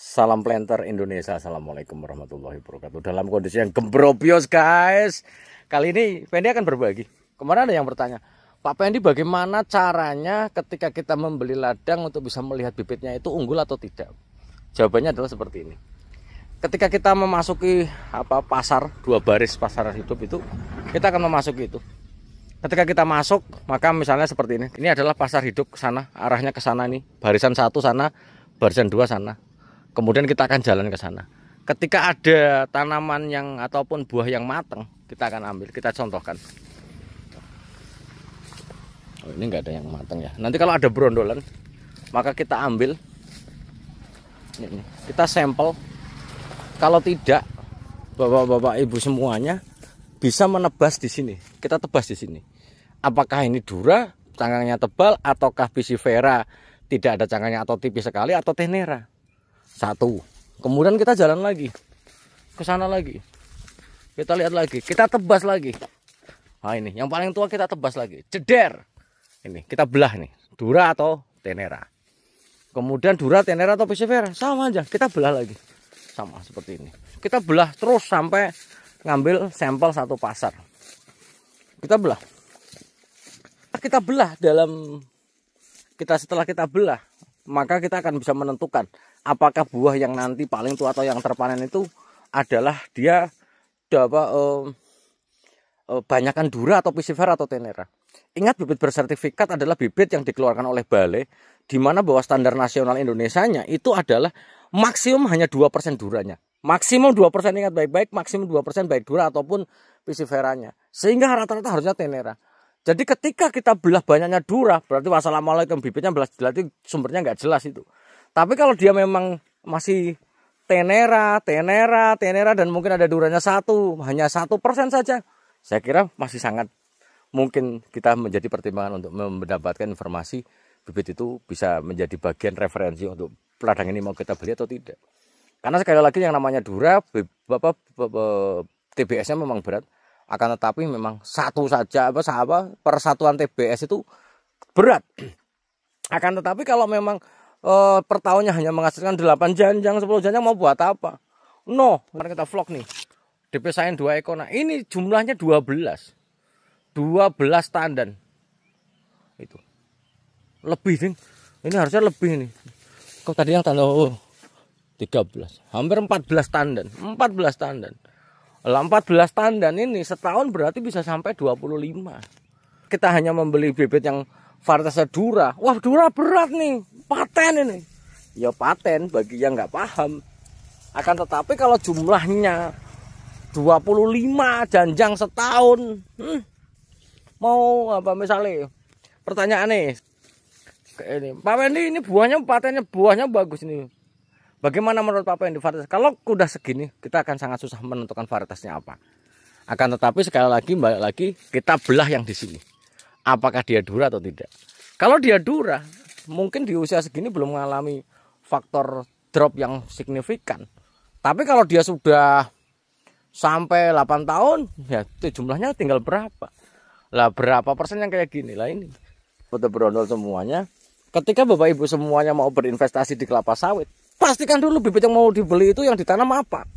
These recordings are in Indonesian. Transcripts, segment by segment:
Salam planter Indonesia. Assalamualaikum warahmatullahi wabarakatuh. Dalam kondisi yang gembrobios guys, kali ini Fendi akan berbagi. Kemarin ada yang bertanya, Pak Fendi bagaimana caranya ketika kita membeli ladang untuk bisa melihat bibitnya itu unggul atau tidak? Jawabannya adalah seperti ini. Ketika kita memasuki pasar, dua baris pasar hidup itu, kita akan memasuki itu. Ketika kita masuk, maka misalnya seperti ini. Ini adalah pasar hidup ke sana, arahnya ke sana nih. Barisan 1 sana, barisan 2 sana. Kemudian kita akan jalan ke sana. Ketika ada tanaman yang ataupun buah yang matang, kita akan ambil. Kita contohkan. Oh, ini enggak ada yang matang ya. Nanti kalau ada brondolan, maka kita ambil. Ini, kita sampel. Kalau tidak, bapak-bapak ibu semuanya bisa menebas di sini. Kita tebas di sini. Apakah ini dura, cangkangnya tebal, ataukah pisifera tidak ada cangkangnya atau tipis sekali, atau tenera. 1. Kemudian kita jalan lagi ke sana lagi. Kita lihat lagi, kita tebas lagi. Nah ini, yang paling tua kita tebas lagi. Jeder. Ini kita belah nih, dura atau tenera. Kemudian dura, tenera atau pisifera, sama aja. Kita belah lagi. Sama seperti ini. Kita belah terus sampai ngambil sampel satu pasar. Kita belah. Kita belah setelah kita belah, maka kita akan bisa menentukan apakah buah yang nanti paling tua atau yang terpanen itu adalah dia banyakan dura atau pisifera atau tenera. Ingat, bibit bersertifikat adalah bibit yang dikeluarkan oleh Balai, di mana bahwa standar nasional Indonesianya itu adalah maksimum hanya 2% duranya. Maksimum 2%, ingat baik-baik, maksimum 2% baik dura ataupun pisiferanya. Sehingga rata-rata harusnya tenera. Jadi ketika kita belah banyaknya dura, berarti wassalamualaikum, bibitnya berarti sumbernya nggak jelas itu. Tapi kalau dia memang masih tenera dan mungkin ada duranya hanya 1% saja, saya kira masih sangat mungkin kita menjadi pertimbangan untuk mendapatkan informasi bibit itu bisa menjadi bagian referensi untuk ladang ini mau kita beli atau tidak. Karena sekali lagi yang namanya dura, TBS-nya memang berat. Akan tetapi memang satu saja persatuan TBS itu berat. Akan tetapi kalau memang per tahunnya hanya menghasilkan 8 janjang, 10 janjang mau buat apa? No, kemarin kita vlog nih. Dipisahin 2 ekor. Nah, ini jumlahnya 12 tandan. Itu. Lebih, Ding. Ini harusnya lebih nih. Kok tadi yang tanda 13. Hampir 14 tandan. 14 tandan. 14 tandan ini setahun berarti bisa sampai 25. Kita hanya membeli bibit yang varietasnya dura. Wah, dura berat nih, paten ini. Ya paten bagi yang nggak paham. Akan tetapi kalau jumlahnya 25 janjang setahun, mau apa misalnya? Pertanyaan nih, ini Pak Fendi, ini buahnya bagus nih. Bagaimana menurut Pak Fendi varietas? Kalau udah segini, kita akan sangat susah menentukan varietasnya apa. Akan tetapi sekali lagi, balik lagi, kita belah yang di sini. Apakah dia dura atau tidak? Kalau dia dura, mungkin di usia segini belum mengalami faktor drop yang signifikan. Tapi kalau dia sudah sampai 8 tahun, ya jumlahnya tinggal berapa? Lah berapa persen yang kayak gini? Lah ini. Foto berondol semuanya. Ketika Bapak Ibu semuanya mau berinvestasi di kelapa sawit, pastikan dulu bibit yang mau dibeli itu yang ditanam apa.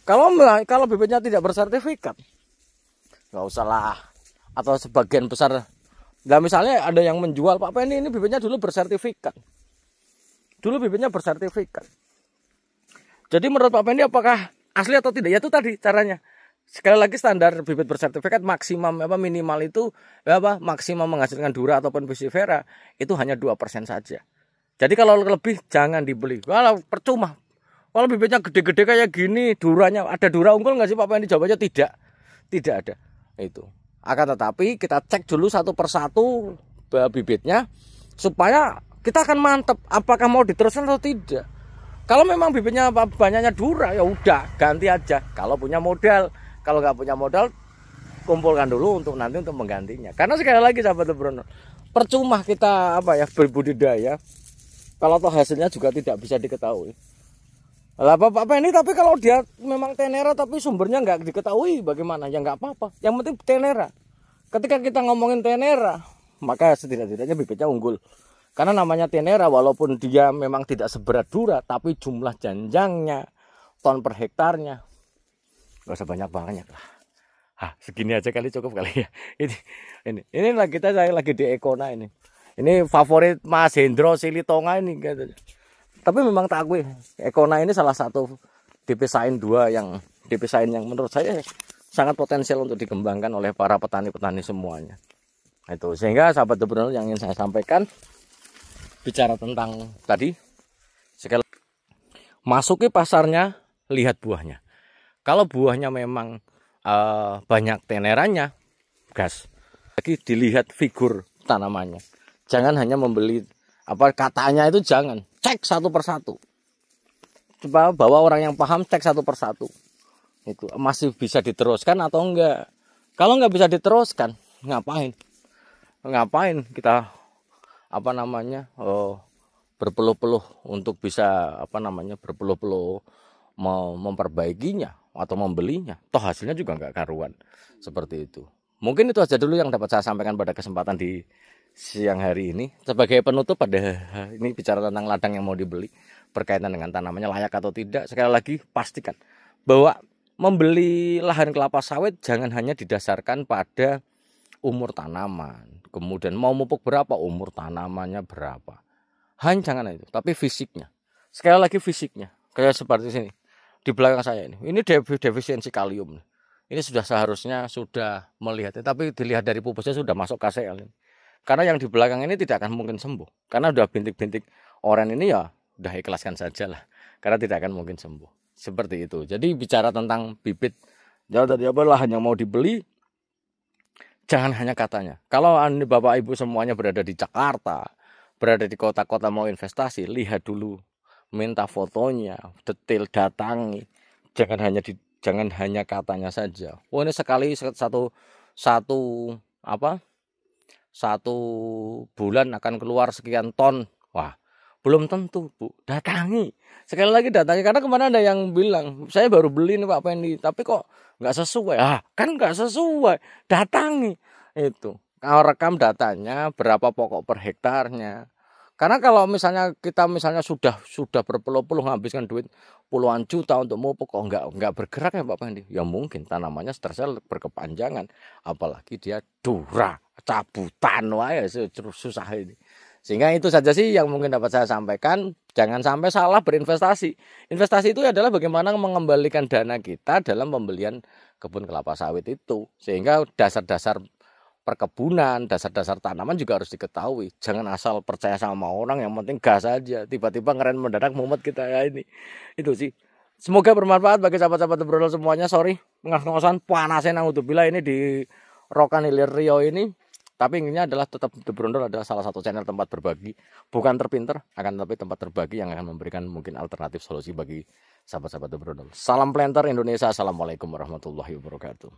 Kalau bibitnya tidak bersertifikat, nggak usah lah. Atau sebagian besar, nah misalnya ada yang menjual, Pak Fendi ini bibitnya dulu bersertifikat. Dulu bibitnya bersertifikat. Jadi menurut Pak Fendi apakah asli atau tidak? Ya itu tadi caranya. Sekali lagi standar bibit bersertifikat minimal itu maksimum menghasilkan dura ataupun pisifera itu hanya 2% saja. Jadi kalau lebih jangan dibeli. Kalau percuma. Kalau bibitnya gede-gede kayak gini, duranya ada dura unggul nggak sih Pak Fendi? Jawabannya tidak. Tidak ada. Itu. Akan tetapi kita cek dulu satu persatu bibitnya supaya kita akan mantep apakah mau diteruskan atau tidak. Kalau memang bibitnya banyaknya dura, ya udah ganti aja. Kalau punya modal, kalau nggak punya modal, kumpulkan dulu untuk nanti untuk menggantinya. Karena sekali lagi sahabat Bruno, percuma kita berbudidaya kalau toh hasilnya juga tidak bisa diketahui. Lah Pak Fendi, tapi kalau dia memang tenera tapi sumbernya nggak diketahui bagaimana? Ya nggak apa-apa. Yang penting tenera. Ketika kita ngomongin tenera, maka setidak-tidaknya bibitnya unggul. Karena namanya tenera walaupun dia memang tidak seberat dura, tapi jumlah janjangnya, ton per hektarnya nggak usah banyak lah. Segini aja kali cukup kali ya. Ini lagi saya lagi di Ekona ini. Ini favorit Mas Hendro Silitonga ini gitu. Tapi memang tak akui Ekona ini salah satu dipisahin yang menurut saya sangat potensial untuk dikembangkan oleh para petani-petani semuanya. Itu sehingga sahabat entrepreneur yang ingin saya sampaikan bicara tentang tadi sekali masuki pasarnya, lihat buahnya. Kalau buahnya memang banyak tenerannya, gas. Lagi dilihat figur tanamannya. Jangan hanya membeli katanya itu, jangan cek satu persatu. Coba bawa orang yang paham, cek satu persatu. Itu masih bisa diteruskan atau enggak. Kalau enggak bisa diteruskan, ngapain kita berpeluh-peluh untuk bisa berpeluh-peluh memperbaikinya atau membelinya, toh hasilnya juga nggak karuan. Seperti itu. Mungkin itu aja dulu yang dapat saya sampaikan pada kesempatan di siang hari ini. Sebagai penutup pada ini bicara tentang ladang yang mau dibeli berkaitan dengan tanamannya layak atau tidak. Sekali lagi pastikan bahwa membeli lahan kelapa sawit jangan hanya didasarkan pada umur tanaman, kemudian mau pupuk berapa, umur tanamannya berapa. Hanya jangan itu, tapi fisiknya. Sekali lagi fisiknya, kayak seperti sini di belakang saya ini defisiensi kalium. Ini sudah seharusnya sudah melihatnya, tapi dilihat dari pupusnya sudah masuk KCL. Karena yang di belakang ini tidak akan mungkin sembuh, karena udah bintik-bintik oren ini ya udah ikhlaskan saja lah, karena tidak akan mungkin sembuh. Seperti itu. Jadi bicara tentang bibit, jauh dari lahan yang mau dibeli. Jangan hanya katanya. Kalau Anda Bapak Ibu semuanya berada di Jakarta, berada di kota-kota mau investasi, lihat dulu, minta fotonya, detail, datangi. Jangan hanya katanya saja. Oh, ini sekali satu bulan akan keluar sekian ton. Wah, belum tentu, Bu. Datangi. Sekali lagi datangi, karena kemana ada yang bilang, saya baru beli nih Pak Pendi, tapi kok nggak sesuai. Kan nggak sesuai. Datangi itu. Kalau rekam datanya, berapa pokok per hektarnya. Karena kalau misalnya kita sudah berpuluh-puluh menghabiskan duit puluhan juta untuk mupuk, kok nggak bergerak ya Pak Pendi? Ya mungkin tanamannya stresnya berkepanjangan, apalagi dia dura, cabutan, wah ya susah ini. Sehingga itu saja sih yang mungkin dapat saya sampaikan. Jangan sampai salah berinvestasi. Investasi itu adalah bagaimana mengembalikan dana kita dalam pembelian kebun kelapa sawit itu. Sehingga dasar-dasar perkebunan, dasar-dasar tanaman juga harus diketahui. Jangan asal percaya sama orang, yang penting gas saja. Tiba-tiba ngeren mendadak mumet kita ya ini. Itu sih. Semoga bermanfaat bagi sahabat-sahabat entrepreneur semuanya. Sorry, ngos-ngosan panasnya naudzubillah ini di Rokan Hilir Riau ini. Tapi intinya adalah tetap entrepreneur adalah salah satu channel tempat berbagi, bukan terpinter, akan tapi tempat berbagi yang akan memberikan mungkin alternatif solusi bagi sahabat-sahabat entrepreneur. Salam planter Indonesia. Assalamualaikum warahmatullahi wabarakatuh.